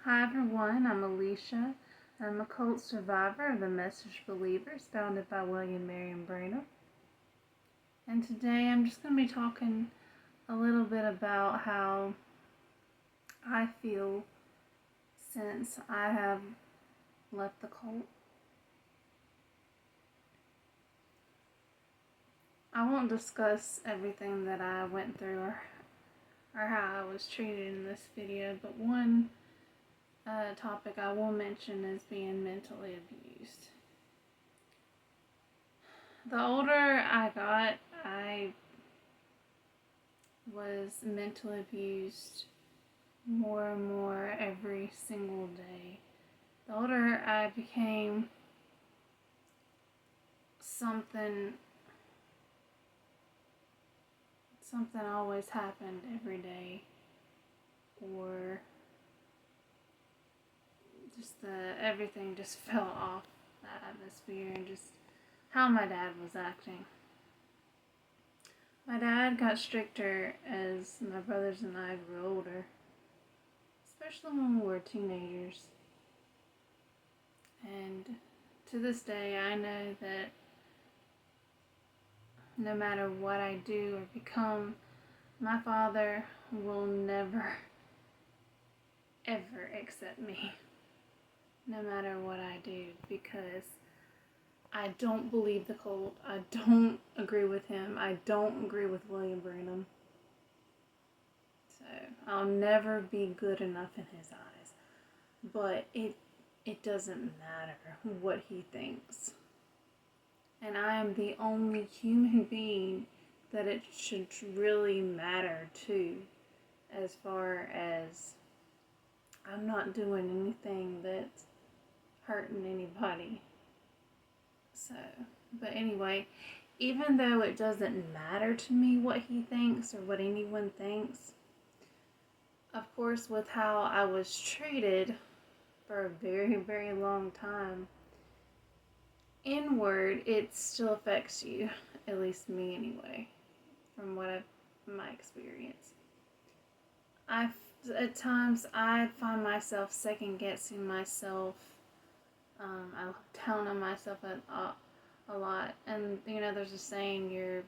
Hi everyone, I'm Alisha. I'm a cult survivor of the Message Believers, founded by William Branham. And today I'm just going to be talking a little bit about how I feel since I have left the cult. I won't discuss everything that I went through or how I was treated in this video, but one topic I will mention is being mentally abused. The older I got, I was mentally abused more and more every single day. The older I became, something always happened every day, or just everything just fell off that atmosphere and just how my dad was acting. My dad got stricter as my brothers and I grew older, especially when we were teenagers. And to this day, I know that no matter what I do or become, my father will never, ever accept me, no matter what I do, because I don't believe the cult. I don't agree with him. I don't agree with William Branham. So I'll never be good enough in his eyes. But it doesn't matter what he thinks. And I am the only human being that it should really matter to, as far as I'm not doing anything that's hurting anybody. So, but anyway, even though it doesn't matter to me what he thinks or what anyone thinks, of course, with how I was treated for a very, very long time, inward, it still affects you, at least me anyway, from my experience. At times, I find myself second guessing myself. I look down on myself a lot, and there's a saying,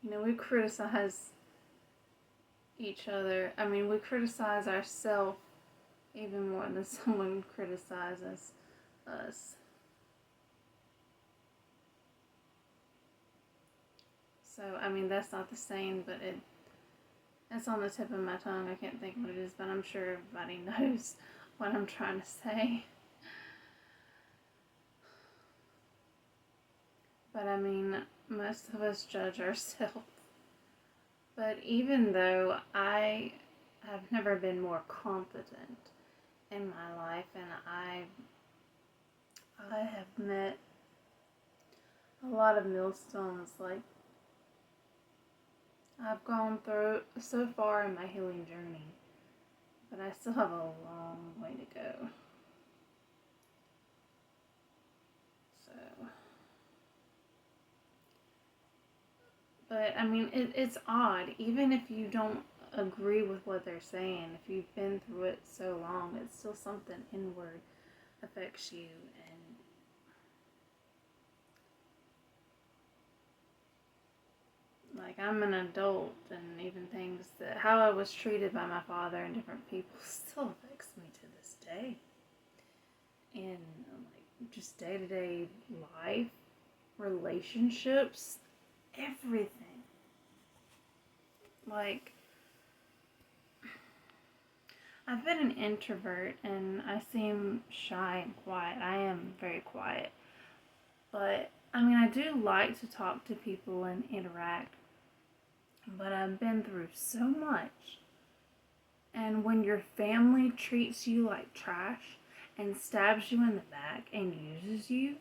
we criticize each other. I mean, we criticize ourselves even more than someone criticizes us. So, I mean, that's not the saying, but it's on the tip of my tongue. I can't think what it is, but I'm sure everybody knows what I'm trying to say. But I mean, most of us judge ourselves. But even though I have never been more competent in my life, and I have met a lot of millstones, like I've gone through so far in my healing journey, but I still have a long way to go. But I mean, it's odd. Even if you don't agree with what they're saying, if you've been through it so long, it's still something inward affects you. And like, I'm an adult, and even things that how I was treated by my father and different people still affects me to this day. And like, just day-to-day life, relationships, everything. Like, I've been an introvert, and I seem shy and quiet. I am very quiet. But, I mean, I do like to talk to people and interact. But I've been through so much. And when your family treats you like trash and stabs you in the back and uses you,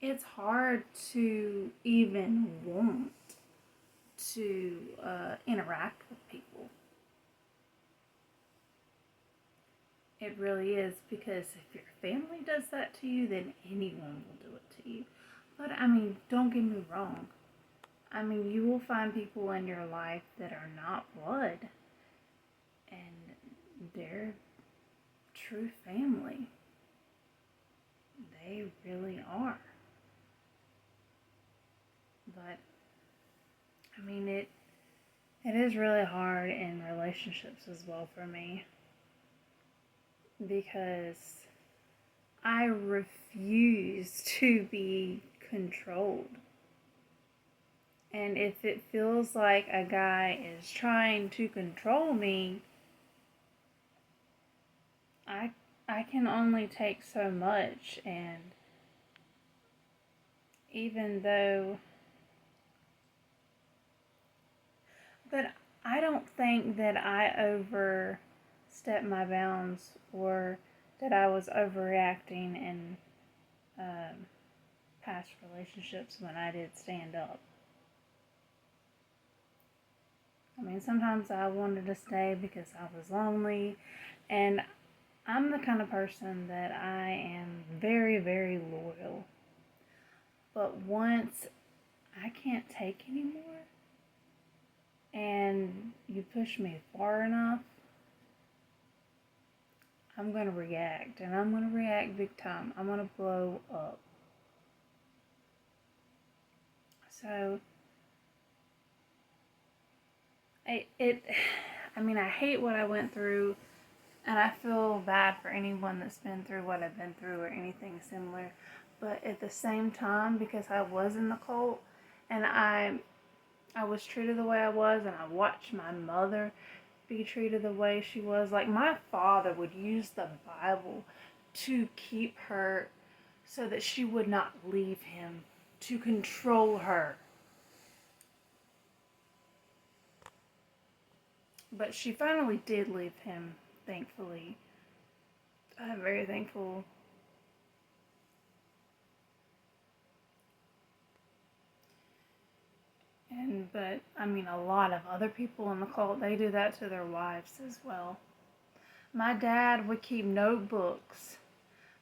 it's hard to even want to interact with people. It really is, because if your family does that to you, then anyone will do it to you. But I mean, don't get me wrong. I mean, you will find people in your life that are not blood, and they're true family. They really are. But, I mean, it is really hard in relationships as well for me, because I refuse to be controlled. And if it feels like a guy is trying to control me, I can only take so much. And even though, but I don't think that I overstepped my bounds or that I was overreacting in past relationships when I did stand up. I mean, sometimes I wanted to stay because I was lonely, and I'm the kind of person that I am very, very loyal. But once I can't take anymore, and you push me far enough, I'm going to react, and I'm going to react big time. I'm going to blow up. So, I hate what I went through, and I feel bad for anyone that's been through what I've been through or anything similar. But at the same time, because I was in the cult, and I was treated the way I was, and I watched my mother be treated the way she was. Like, my father would use the Bible to keep her so that she would not leave him, to control her. But she finally did leave him, thankfully. I'm very thankful. But a lot of other people in the cult, they do that to their wives as well. My dad would keep notebooks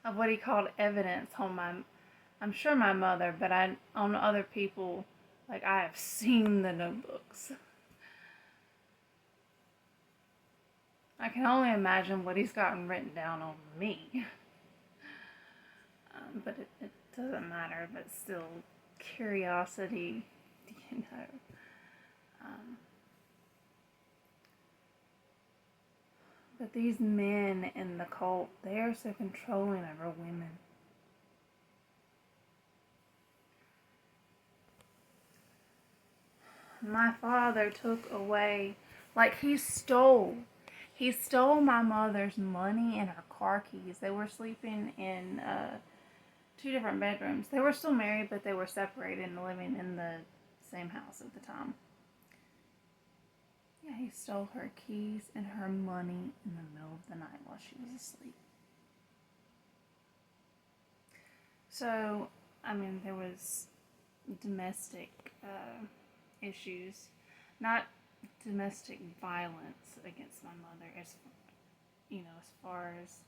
of what he called evidence on I'm sure my mother, but on other people, like, I have seen the notebooks. I can only imagine what he's gotten written down on me. But it doesn't matter, but still, curiosity, you know. But these men in the cult, they are so controlling over women. My father took away, like, he stole my mother's money and her car keys. They were sleeping in 2 different bedrooms. They were still married, but they were separated and living in the same house at the time. Yeah, he stole her keys and her money in the middle of the night while she was asleep. So, there was domestic issues, not domestic violence against my mother, as far as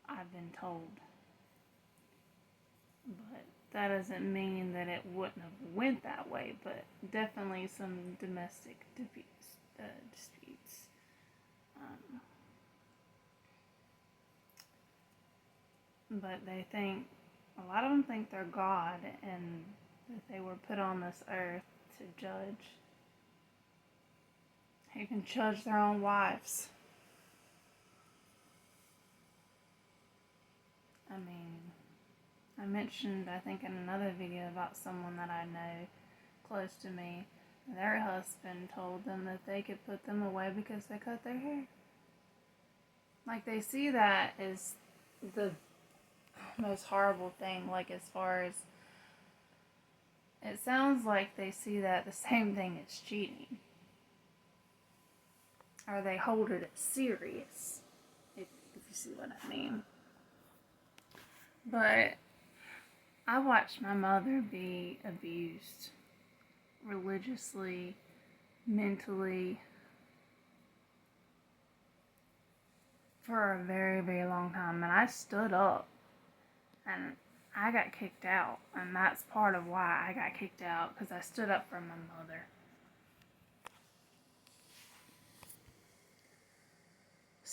I've been told. But that doesn't mean that it wouldn't have went that way, but definitely some domestic disputes. But a lot of them think they're God, and that they were put on this earth to judge. Who can judge their own wives? I mentioned, I think, in another video about someone that I know close to me. Their husband told them that they could put them away because they cut their hair. Like, they see that as the most horrible thing, like, as far as, it sounds like they see that the same thing as cheating. Or they hold it as serious, if you see what I mean. But I watched my mother be abused religiously, mentally, for a very, very long time. And I stood up, and I got kicked out. And that's part of why I got kicked out, because I stood up for my mother.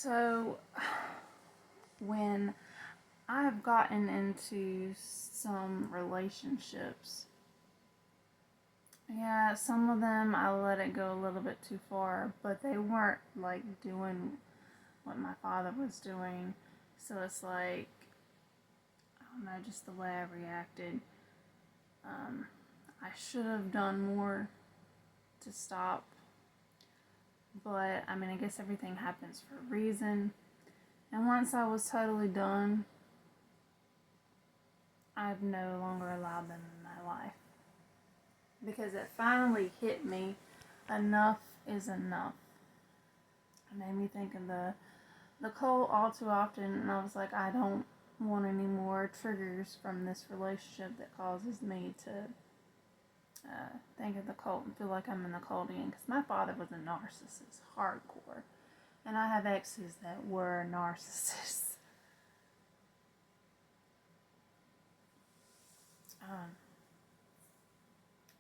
So, when I've gotten into some relationships, yeah, some of them I let it go a little bit too far, but they weren't like doing what my father was doing. So it's like, I don't know, just the way I reacted. I should have done more to stop, but I mean, I guess everything happens for a reason. And once I was totally done, I've no longer allowed them in my life. Because it finally hit me, enough is enough. It made me think of the cult all too often, and I was like, I don't want any more triggers from this relationship that causes me to think of the cult and feel like I'm in the cult again. Because my father was a narcissist, hardcore, and I have exes that were narcissists.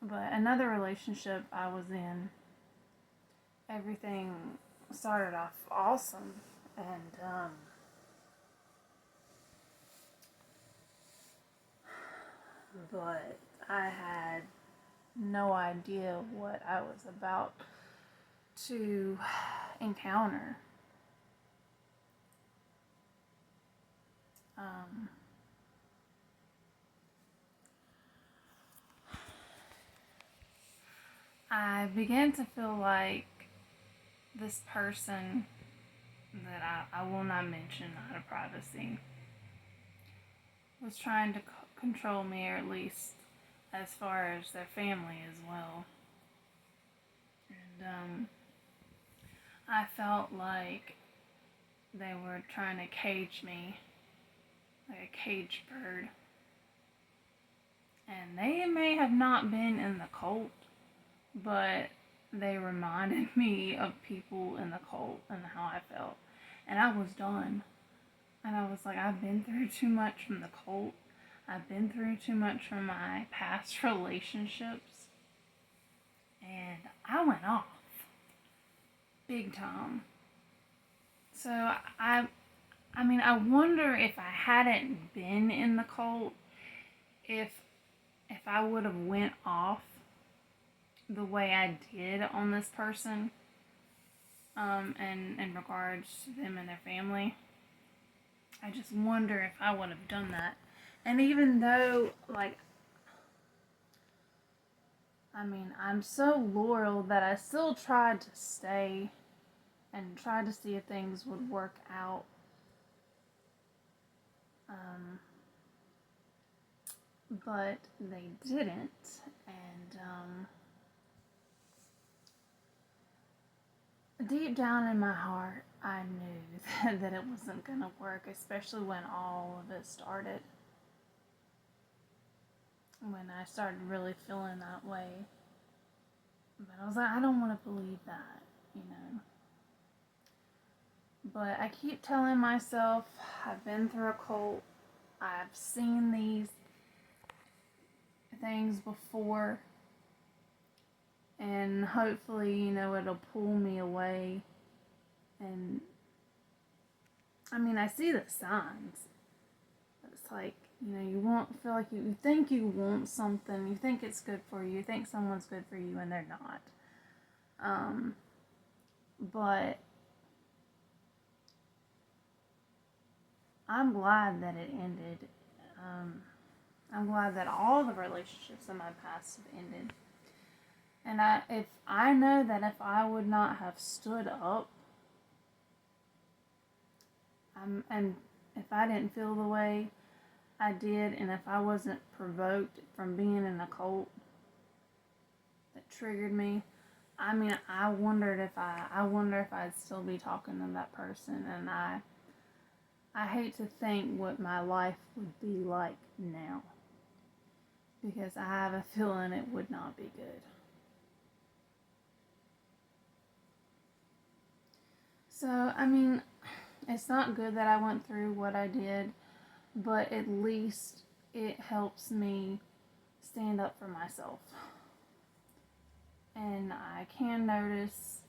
But another relationship I was in, everything started off awesome, and but I had no idea what I was about to encounter. I began to feel like this person that I will not mention out of privacy was trying to control me, or at least as far as their family as well. And I felt like they were trying to cage me like a caged bird. And they may have not been in the cult, but they reminded me of people in the cult and how I felt. And I was done. And I was like, I've been through too much from the cult. I've been through too much from my past relationships. And I went off. Big time. So I mean, I wonder if I hadn't been in the cult, if I would have went off the way I did on this person, and in regards to them and their family. I just wonder if I would have done that. And even though, like, I mean, I'm so loyal that I still tried to stay and tried to see if things would work out. But they didn't. And deep down in my heart, I knew that it wasn't going to work, especially when all of it started. When I started really feeling that way. But I was like, I don't want to believe that, you know. But I keep telling myself, I've been through a cult. I've seen these things before. And hopefully, you know, it'll pull me away. And, I mean, I see the signs. It's like, you know, you feel like you think you want something, you think it's good for you think someone's good for you, and they're not. But I'm glad that it ended. I'm glad that all the relationships in my past have ended. And I know that if I would not have stood up, and if I didn't feel the way I did, and if I wasn't provoked from being in a cult that triggered me, I mean, I wonder if I'd still be talking to that person, and I hate to think what my life would be like now, because I have a feeling it would not be good. So, I mean, it's not good that I went through what I did, but at least it helps me stand up for myself. And I can notice,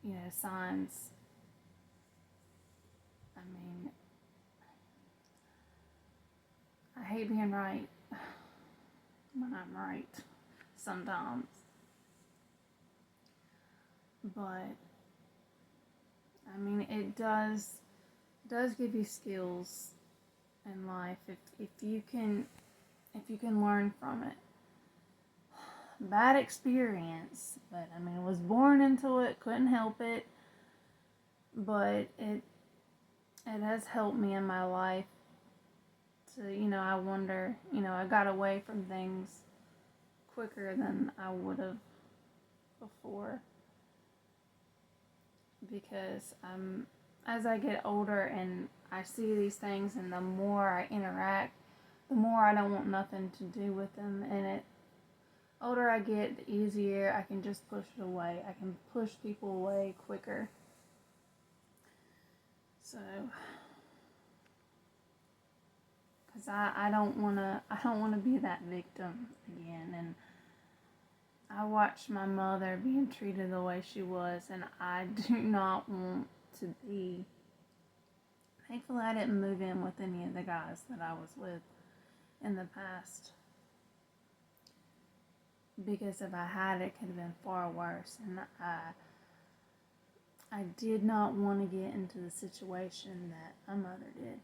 you know, signs I mean, I hate being right when I'm right sometimes. But I mean, it does give you skills in life if you can learn from it. Bad experience, but I mean, was born into it, couldn't help it. But it has helped me in my life to, I wonder, I got away from things quicker than I would have before, because as I get older and I see these things, and the more I interact, the more I don't want nothing to do with them. And the older I get, the easier I can just push it away. I can push people away quicker. So, because I don't want to be that victim again. And I watched my mother being treated the way she was, and I do not want to be. Thankfully, I didn't move in with any of the guys that I was with in the past, because if I had, it could have been far worse. And I did not want to get into the situation that my mother did.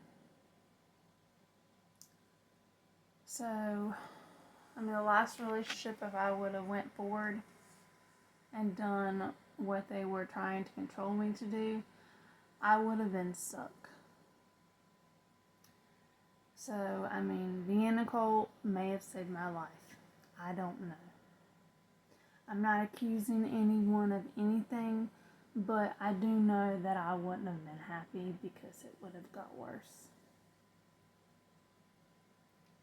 So, I mean, the last relationship, if I would have went forward and done what they were trying to control me to do, I would have been stuck. So, I mean, being in a cult may have saved my life. I don't know. I'm not accusing anyone of anything, but I do know that I wouldn't have been happy, because it would have got worse.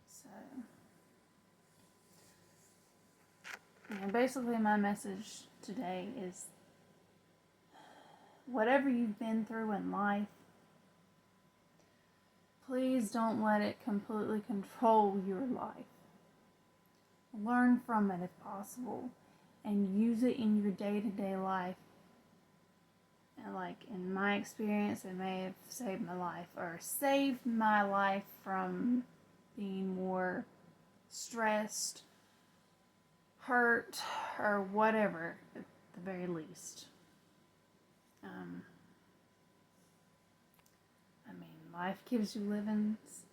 So, basically my message today is, whatever you've been through in life, please don't let it completely control your life. Learn from it if possible, and use it in your day-to-day life. And like in my experience, it may have saved my life, or saved my life from being more stressed, hurt, or whatever, at the very least. I mean, life gives you lemons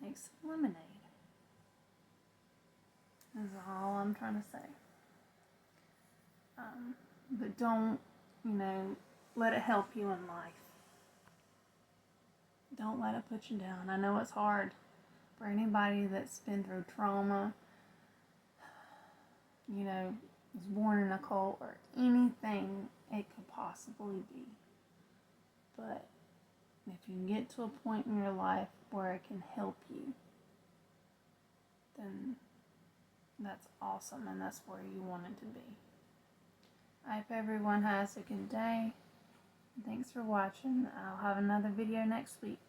makes lemonade. That's all I'm trying to say. But don't, let it help you in life. Don't let it put you down. I know it's hard for anybody that's been through trauma, was born in a cult, or anything it could possibly be. But if you can get to a point in your life where it can help you, then that's awesome, and that's where you want it to be. I hope everyone has a good day. Thanks for watching. I'll have another video next week.